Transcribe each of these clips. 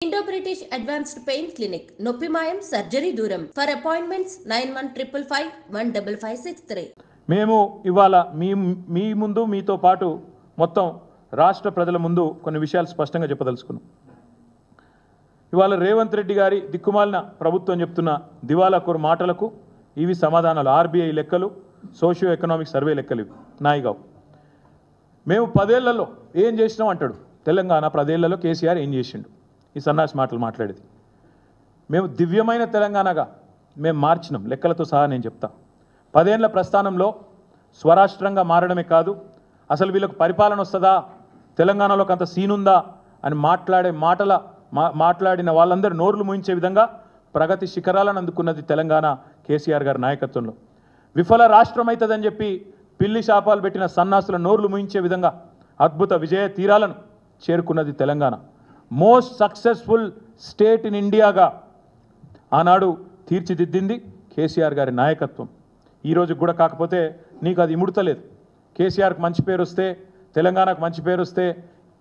Indo-British Advanced Pain Clinic, Noppimayam Surgery Duram. For appointments 9155515563. మేము ఇవాళ మీ ముందు మీతో పాటు మొత్తం రాష్ట్ర ప్రజల ముందు కొన్ని విషయాలు స్పష్టంగా చెప్పదలుచుకున్నాం. ఇవాళ రేవంత్ రెడ్డి గారి దిక్కుమాలిన ప్రభుత్వం చెప్తున్న దివాలా కోరు మాటలకు ఇవి సమాధానాలు. ఆర్బీఐ లెక్కలు, సోషియో ఎకనామిక్ సర్వే లెక్కలు ఇవి నాయిగావు. మేము 10 ఏళ్లలో ఏం చేసినాం అంటాడు. తెలంగాణ 10 ఏళ్లలో కేసీఆర్ ఏం చేసిండు? ఈ సన్నాసి మాటలు మాట్లాడేది. మేము దివ్యమైన తెలంగాణగా మేము మార్చినాం, లెక్కలతో సహా నేను చెప్తా. 10 ఏళ్ల ప్రస్థానంలో స్వరాష్ట్రంగా మారడమే కాదు, అసలు వీళ్ళకు పరిపాలన వస్తుందా, తెలంగాణలోకి అంత సీనుందా అని మాట్లాడిన వాళ్ళందరూ నోర్లు ముయించే విధంగా ప్రగతి శిఖరాలను అందుకున్నది తెలంగాణ కేసీఆర్ గారి నాయకత్వంలో. విఫల రాష్ట్రం అవుతుందని చెప్పి పిల్లి శాపాలు పెట్టిన సన్నాసుల నోర్లు ముయించే విధంగా అద్భుత విజయ తీరాలను చేరుకున్నది Telangana. Most successful state in ఇండియాగా ఆనాడు తీర్చిదిద్దింది కేసీఆర్ గారి నాయకత్వం. ఈరోజు కూడా కాకపోతే నీకు అది ఇముడతలేదు. కేసీఆర్కి మంచి పేరు వస్తే, తెలంగాణకు మంచి పేరు వస్తే,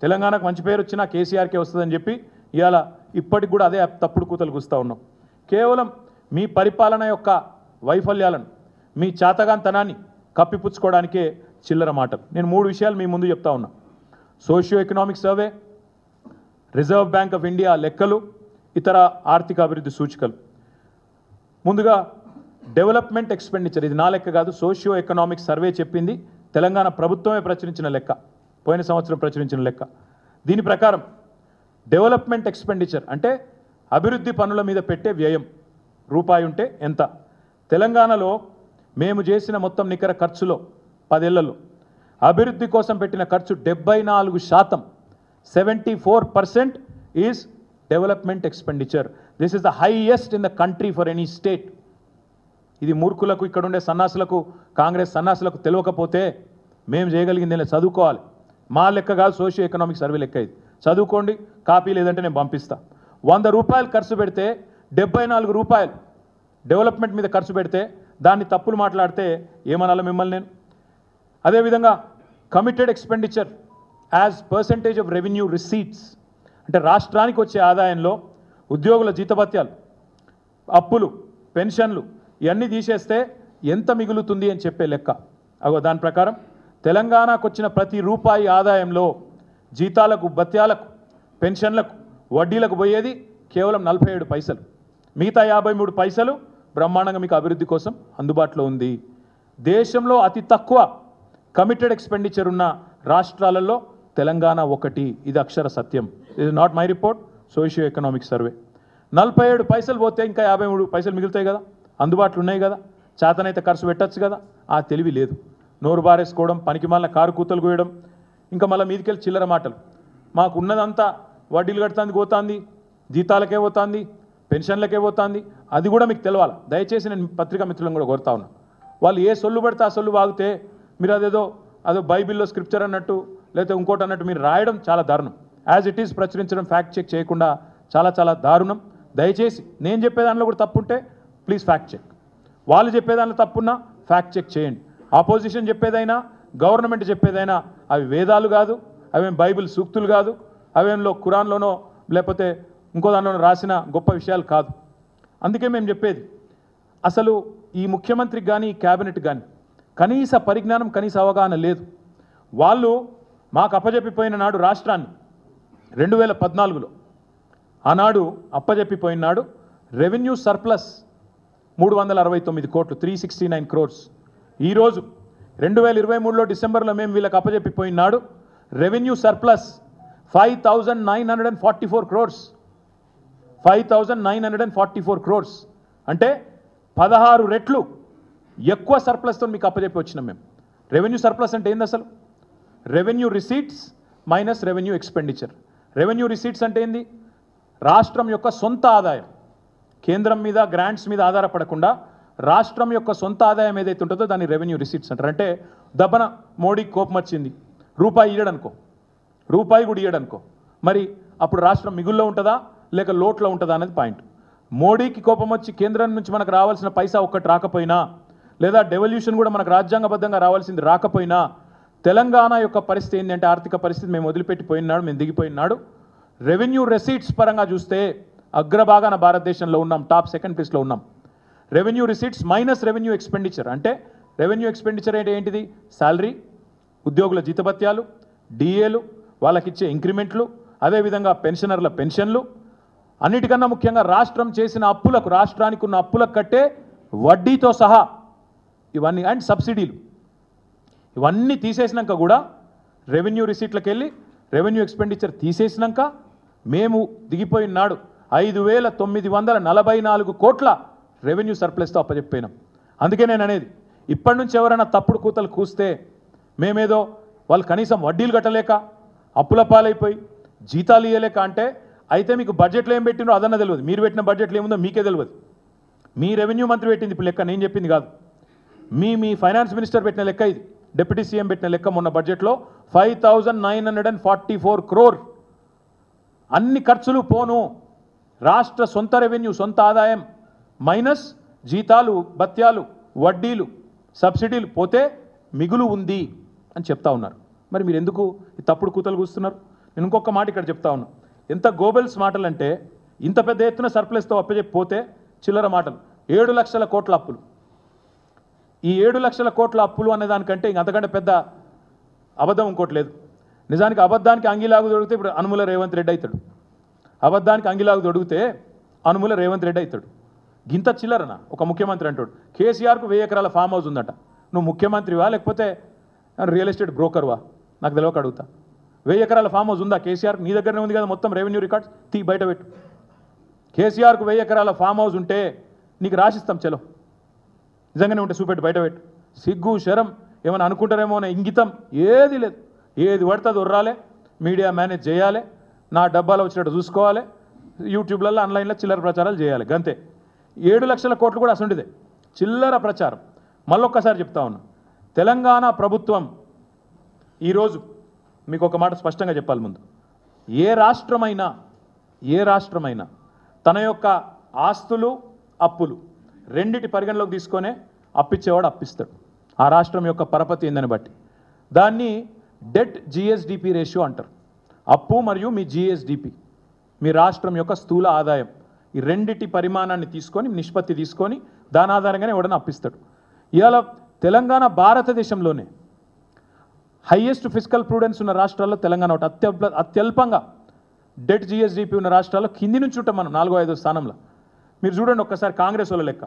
తెలంగాణకు మంచి పేరు వచ్చినా కేసీఆర్కే వస్తుందని చెప్పి ఇవాళ ఇప్పటికి కూడా అదే తప్పుడు కూతలు కూస్తూ ఉన్నాం. కేవలం మీ పరిపాలన యొక్క వైఫల్యాలను, మీ చాతగాంతనాన్ని కప్పిపుచ్చుకోవడానికే చిల్లర మాటలు. నేను 3 విషయాలు మీ ముందు చెప్తా ఉన్నా. Socio economic survey, reserve bank of India లెక్కలు, ఇతర ఆర్థిక అభివృద్ధి సూచికలు. ముందుగా డెవలప్మెంట్ ఎక్స్పెండిచర్, ఇది నా లెక్క కాదు, సోషియో ఎకనామిక్ సర్వే చెప్పింది, తెలంగాణ ప్రభుత్వమే ప్రచురించిన లెక్క, పోయిన సంవత్సరం ప్రచురించిన లెక్క. దీని ప్రకారం డెవలప్మెంట్ ఎక్స్పెండిచర్ అంటే అభివృద్ధి పనుల మీద పెట్టే వ్యయం రూపాయి ఉంటే ఎంత. తెలంగాణలో మేము చేసిన మొత్తం నికర ఖర్చులో 10 ఏళ్లలో అభివృద్ధి కోసం పెట్టిన ఖర్చు 74%, 74% is development expenditure. This is the highest in the country for any state. ఇది మూర్ఖులకు, ఇక్కడ ఉండే సన్నాసులకు, కాంగ్రెస్ సన్నాసులకు తెలియకపోతే మేము చేయగలిగింది చదువుకోవాలి. మా లెక్క కాదు, సోషియో ఎకనామిక్ సర్వే లెక్క. ఇది చదువుకోండి, కాపీ లేదంటే నేను పంపిస్తా. 100 రూపాయలు ఖర్చు పెడితే 74 రూపాయలు డెవలప్మెంట్ మీద ఖర్చు పెడితే దాన్ని తప్పులు మాట్లాడితే ఏమనాలి మిమ్మల్ని నేను? అదేవిధంగా committed expenditure as percentage of revenue receipts అంటే రాష్ట్రానికి వచ్చే ఆదాయంలో ఉద్యోగుల జీతభత్యాలు, అప్పులు, పెన్షన్లు ఇవన్నీ తీసేస్తే ఎంత మిగులుతుంది అని చెప్పే లెక్క. దాని ప్రకారం తెలంగాణకు వచ్చిన ప్రతి రూపాయి ఆదాయంలో జీతాలకు, భత్యాలకు, పెన్షన్లకు, వడ్డీలకు పోయేది కేవలం 47 పైసలు. మిగతా 53 పైసలు బ్రహ్మాండంగా మీకు అభివృద్ధి కోసం అందుబాటులో ఉంది. దేశంలో అతి తక్కువ కమిటెడ్ ఎక్స్పెండిచర్ ఉన్న రాష్ట్రాలలో తెలంగాణ ఒకటి. ఇది అక్షర సత్యం. ఇది not my report, socio economic survey. 47 పైసలు పోతే ఇంకా 53 పైసలు మిగులుతాయి కదా, అందుబాటులో ఉన్నాయి కదా, చేతనైతే ఖర్చు పెట్టచ్చు కదా. ఆ తెలివి లేదు. నోరు బారేసుకోవడం, పనికి మళ్ళీ కారు కూతలు కోయడం, ఇంకా మళ్ళీ మీదికెళ్ళి చిల్లర మాటలు. మాకు ఉన్నదంతా వడ్డీలు కడుతుంది పోతుంది, జీతాలకే పోతుంది, పెన్షన్లకే పోతుంది. అది కూడా మీకు తెలవాలి. దయచేసి నేను పత్రికా మిత్రులను కూడా కోరుతా ఉన్నా. వాళ్ళు ఏ సొల్లు పడితే ఆ సొల్లు వాగితే మీరు అదో బైబిల్లో స్క్రిప్చర్ అన్నట్టు లేకపోతే ఇంకోటి అన్నట్టు మీరు రాయడం చాలా దారుణం. యాజ్ ఇట్ ఈస్ ప్రచురించడం, ఫ్యాక్ట్ చెక్ చేయకుండా చాలా చాలా దారుణం. దయచేసి నేను చెప్పే దానిలో కూడా తప్పుంటే ప్లీజ్ ఫ్యాక్ట్ చెక్. వాళ్ళు చెప్పేదానిలో తప్పున్నా ఫ్యాక్ట్ చెక్ చేయండి. ఆపోజిషన్ చెప్పేదైనా, గవర్నమెంట్ చెప్పేదైనా అవి వేదాలు కాదు, అవేం బైబిల్ సూక్తులు కాదు, అవేంలో ఖురాన్లోనో లేకపోతే ఇంకో దానిలోనో రాసిన గొప్ప విషయాలు కాదు. అందుకే మేము చెప్పేది, అసలు ఈ ముఖ్యమంత్రికి కానీ, ఈ క్యాబినెట్ కానీ కనీస పరిజ్ఞానం, కనీస అవగాహన లేదు. వాళ్ళు మాకు అప్పజెప్పిపోయిన నాడు రాష్ట్రాన్ని 2014లో ఆనాడు అప్పజెప్పిపోయిన నాడు రెవెన్యూ సర్ప్లస్ 369 కోట్లు, 369 crores. ఈరోజు 2023లో డిసెంబర్లో మేము వీళ్ళకి అప్పజెప్పిపోయినాడు రెవెన్యూ సర్ప్లస్ 5,944 crores. 5,944 crores అంటే 16 రెట్లు ఎక్కువ సర్ప్లస్తో మీకు అప్పజెప్పి వచ్చినాం మేము. రెవెన్యూ సర్ప్లస్ అంటే ఏంది అసలు? Revenue receipts minus revenue expenditure. Revenue receipts అంటే ఏంది? రాష్ట్రం యొక్క సొంత ఆదాయం, కేంద్రం మీద గ్రాంట్స్ మీద ఆధారపడకుండా రాష్ట్రం యొక్క సొంత ఆదాయం ఏదైతే ఉంటుందో దాన్ని రెవెన్యూ రిసీట్స్ అంటారు. అంటే దబ్బన మోడీకి కోపం వచ్చింది, రూపాయి ఇయ్యడనుకో, రూపాయి కూడా ఇయ్యడనుకో, మరి అప్పుడు రాష్ట్రం మిగుల్లో ఉంటుందా లేక లోట్లో ఉంటుందా అనేది పాయింట్. మోడీకి కోపం వచ్చి కేంద్రం నుంచి మనకు రావాల్సిన పైసా ఒక్కటి రాకపోయినా, లేదా డెవల్యూషన్ కూడా మనకు రాజ్యాంగబద్ధంగా రావాల్సింది రాకపోయినా, తెలంగాణ యొక్క పరిస్థితి ఏంటంటే ఆర్థిక పరిస్థితి మేము వదిలిపెట్టిపోయినాడు, మేము దిగిపోయినాడు. రెవెన్యూ రెసీట్స్ పరంగా చూస్తే అగ్రభాగాన భారతదేశంలో ఉన్నాం, టాప్ సెకండ్ ప్లేస్లో ఉన్నాం. Revenue receipts minus revenue expenditure. అంటే రెవెన్యూ ఎక్స్పెండిచర్ అంటే ఏంటిది? శాలరీ, ఉద్యోగుల జీతభత్యాలు, డిఏలు, వాళ్ళకిచ్చే ఇంక్రిమెంట్లు, అదేవిధంగా పెన్షనర్ల పెన్షన్లు, అన్నిటికన్నా ముఖ్యంగా రాష్ట్రం చేసిన అప్పులకు, రాష్ట్రానికి ఉన్న అప్పులకు కట్టే వడ్డీతో సహా ఇవన్నీ, అండ్ సబ్సిడీలు, ఇవన్నీ తీసేసినాక కూడా రెవెన్యూ రిసీట్లకు వెళ్ళి రెవెన్యూ ఎక్స్పెండిచర్ తీసేసినాక మేము దిగిపోయిన నాడు 5,944 కోట్ల రెవెన్యూ సర్ప్లస్తో అప్పచెప్పినాం. అందుకే నేను అనేది, ఇప్పటి నుంచి ఎవరైనా తప్పుడు కూతలు కూస్తే మేమేదో వాళ్ళు కనీసం వడ్డీలు కట్టలేక అప్పుల పాలైపోయి జీతాలు ఇవ్వలేక అంటే, అయితే మీకు బడ్జెట్లో ఏం పెట్టినో అదన్న తెలియదు. మీరు పెట్టిన బడ్జెట్లో ఏముందో మీకే తెలియదు. మీ రెవెన్యూ మంత్రి పెట్టింది ఇప్పుడు లెక్క, నేను చెప్పింది కాదు. మీ ఫైనాన్స్ మినిస్టర్ పెట్టిన లెక్క ఇది. డిప్యూటీ సీఎం పెట్టిన లెక్క మొన్న బడ్జెట్లో 5,944 crore. అన్ని ఖర్చులు పోను, రాష్ట్ర సొంత రెవెన్యూ, సొంత ఆదాయం మైనస్ జీతాలు, భత్యాలు, వడ్డీలు, సబ్సిడీలు పోతే మిగులు ఉంది అని చెప్తా ఉన్నారు. మరి మీరు ఎందుకు ఈ తప్పుడు కూతలు కూస్తున్నారు? నేను ఇంకొక మాట ఇక్కడ చెప్తా ఉన్నా. ఎంత గోబెల్స్ మాటలు అంటే, ఇంత పెద్ద ఎత్తున సర్ప్లస్తో అప్పచెప్పిపోతే చిల్లర మాటలు. 7 లక్షల కోట్ల అప్పులు. ఈ 7 లక్షల కోట్ల అప్పులు అనే దానికంటే ఇంక అంతకంటే పెద్ద అబద్ధం ఇంకోటి లేదు. నిజానికి అబద్ధానికి అంగిలాగు దొరికితే ఇప్పుడు అనుముల రేవంత్ రెడ్డి అవుతాడు. అబద్ధానికి అంగిలాగు దొడిగితే అనుముల రేవంత్ రెడ్డి అవుతాడు. గింత చిల్లరన ఒక ముఖ్యమంత్రి అంటాడు. కేసీఆర్కు 1000 ఎకరాల ఫామ్ హౌస్ ఉందట. నువ్వు ముఖ్యమంత్రివా లేకపోతే రియల్ ఎస్టేట్ బ్రోకర్వా? నాకు తెలియక అడుగుతా. 1000 ఎకరాల ఫామ్ హౌస్ ఉందా కేసీఆర్కి? నీ దగ్గరనే ఉంది కదా మొత్తం రెవెన్యూ రికార్డ్స్, తీ బయట పెట్టు. కేసీఆర్కు 1000 ఎకరాల ఫామ్ హౌస్ ఉంటే నీకు రాసిస్తాం, చలో నిజంగానే ఉంటే చూపెట్టు, బయట పెట్టు. సిగ్గు శరం ఏమైనా అనుకుంటారేమో అనే ఇంగితం ఏది లేదు. ఏది పడుతుంది ఉర్రాలే, మీడియా మేనేజ్ చేయాలి, నా డబ్బాలో వచ్చినట్టు చూసుకోవాలి, యూట్యూబ్లలో ఆన్లైన్లో చిల్లర ప్రచారాలు చేయాలి, గంతే. 7 లక్షల కోట్లు కూడా అసలుంటిదే చిల్లర ప్రచారం. మళ్ళొక్కసారి చెప్తా ఉన్నా, తెలంగాణ ప్రభుత్వం ఈరోజు మీకు ఒక మాట స్పష్టంగా చెప్పాలి. ముందు ఏ రాష్ట్రమైనా తన యొక్క ఆస్తులు, అప్పులు రెండిటి పరిగణలోకి తీసుకొనే అప్పిచ్చేవాడు అప్పిస్తాడు. ఆ రాష్ట్రం యొక్క పరపతి ఏందని బట్టి దాన్ని డెట్ జిఎస్డిపి రేషియో అంటారు. అప్పు మరియు మీ జిఎస్డిపి, మీ రాష్ట్రం యొక్క స్థూల ఆదాయం, ఈ రెండిటి పరిమాణాన్ని తీసుకొని, నిష్పత్తి తీసుకొని దాని ఆధారంగానే ఎవడన్నా అప్పిస్తాడు. ఇవాళ తెలంగాణ భారతదేశంలోనే హైయెస్ట్ ఫిజికల్ ప్రూడెన్స్ ఉన్న రాష్ట్రాల్లో తెలంగాణ ఒకటి. అత్యల్పంగా డెట్ జిఎస్డిపి ఉన్న రాష్ట్రాల్లో కింది నుంచి ఉంటాం మనం 4వ 5వ స్థానంలో. మీరు చూడండి ఒక్కసారి కాంగ్రెస్ వాళ్ళ లెక్క.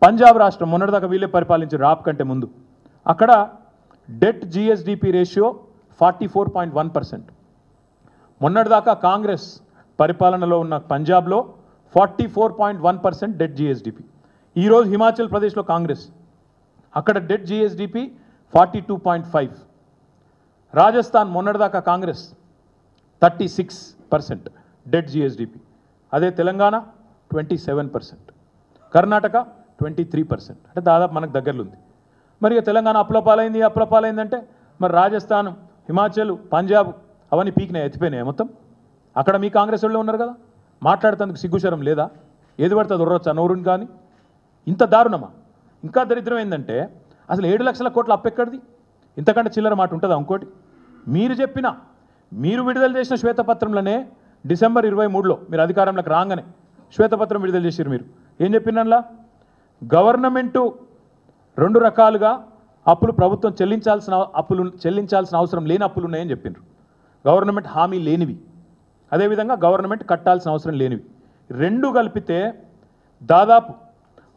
పంజాబ్ రాష్ట్రం మొన్నటిదాకా వీళ్ళే పరిపాలించారు రాప్ కంటే ముందు. అక్కడ డెట్ జిఎస్డిపి రేషియో 44.1%. మొన్నటిదాకా కాంగ్రెస్ పరిపాలనలో ఉన్న పంజాబ్లో 44.1% డెట్ జిఎస్డిపి. ఈరోజు హిమాచల్ ప్రదేశ్లో కాంగ్రెస్, అక్కడ డెట్ జిఎస్డిపి 42.5. రాజస్థాన్ మొన్నటిదాకా కాంగ్రెస్ 36% డెట్ జిఎస్డిపి. అదే తెలంగాణ 27%, కర్ణాటక 23%. అంటే దాదాపు మనకు దగ్గరలో ఉంది. మరి ఇక తెలంగాణ అప్పుల పాలైందంటే మరి రాజస్థాన్, హిమాచల్, పంజాబ్ అవన్నీ పీకినాయి, ఎత్తిపోయినాయి మొత్తం. అక్కడ మీ కాంగ్రెస్ వాళ్ళు ఉన్నారు కదా, మాట్లాడుతందుకు సిగ్గుశరం లేదా? ఏది పడుతుంది ఉర్రొచ్చా నోరుని? కానీ ఇంత దారుణమా? ఇంకా దరిద్రం ఏంటంటే అసలు 7 లక్షల కోట్ల అప్పు ఎక్కడిది? ఇంతకంటే చిల్లర మాట ఉంటుందా? ఇంకోటి, మీరు విడుదల చేసిన శ్వేతపత్రంలోనే డిసెంబర్ 23లో మీరు అధికారంలోకి రాగానే శ్వేతపత్రం విడుదల చేశారు. మీరు ఏం చెప్పినలా? గవర్నమెంటు 2 రకాలుగా అప్పులు ప్రభుత్వం చెల్లించాల్సిన అవసరం లేని అప్పులు ఉన్నాయని చెప్పిండ్రు. గవర్నమెంట్ హామీ లేనివి, అదేవిధంగా గవర్నమెంట్ కట్టాల్సిన అవసరం లేనివి. 2 కలిపితే దాదాపు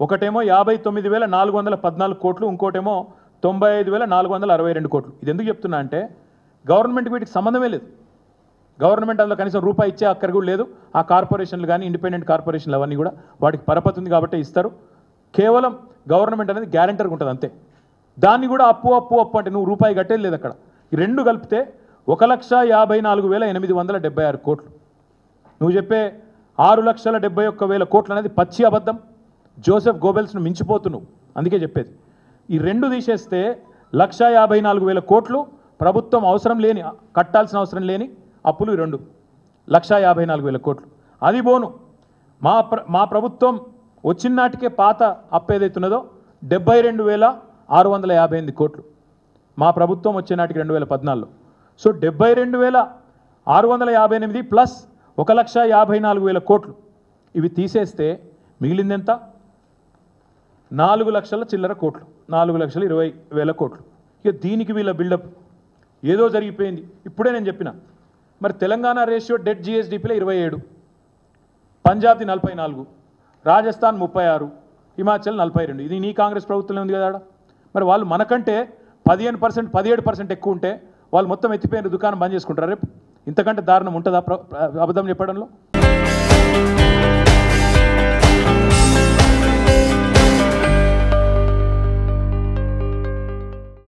ఒకటేమో 59,414 కోట్లు, ఇంకోటేమో 95,462 కోట్లు. ఇది ఎందుకు చెప్తున్నా అంటే గవర్నమెంట్కి వీటికి సంబంధమే లేదు. గవర్నమెంట్ అందులో కనీసం రూపాయి ఇచ్చే అక్కర కూడా లేదు. ఆ కార్పొరేషన్లు కానీ ఇండిపెండెంట్ కార్పొరేషన్లు అవన్నీ కూడా వాటికి పరపతి ఉంది కాబట్టి ఇస్తారు. కేవలం గవర్నమెంట్ అనేది గ్యారెంటర్గా ఉంటుంది అంతే. దాన్ని కూడా అప్పు అంటే నువ్వు రూపాయి కట్టేది లేదు అక్కడ. ఈ 2 కలిపితే 1,54,876 కోట్లు. నువ్వు చెప్పే 6,71,000 కోట్లు అనేది పచ్చి అబద్ధం. జోసెఫ్ గోబెల్స్ను మించిపోతున్నావు, అందుకే చెప్పేది. ఈ 2 తీసేస్తే 1,54,000 కోట్లు ప్రభుత్వం అవసరం లేని, కట్టాల్సిన అవసరం లేని అప్పులు. 2 1,54,000 కోట్లు. అది పోను మా ప్రభుత్వం వచ్చిన నాటికే పాత అప్పు ఏదైతున్నదో 72,658 కోట్లు. మా ప్రభుత్వం వచ్చే నాటికి 2014లో. సో 72,658 ప్లస్ 1,54,000 కోట్లు ఇవి తీసేస్తే మిగిలిందెంత? 4 లక్షల చిల్లర కోట్లు, 4,20,000 కోట్లు. ఇక దీనికి వీళ్ళ బిల్డప్ ఏదో జరిగిపోయింది. ఇప్పుడే నేను చెప్పిన మరి తెలంగాణ రేషియో డెట్ జిఎస్డిపిలో 27, పంజాబ్ది 44, రాజస్థాన్ 36, హిమాచల్ 42. ఇది నీ కాంగ్రెస్ ప్రభుత్వంలో ఉంది కదా. మరి వాళ్ళు మనకంటే 15%, 17% ఎక్కువ ఉంటే వాళ్ళు మొత్తం ఎత్తిపోయిన దుకాణం బంద్ చేసుకుంటారు రేపు. ఇంతకంటే దారుణం ఉంటుందా అబద్ధం చెప్పడంలో?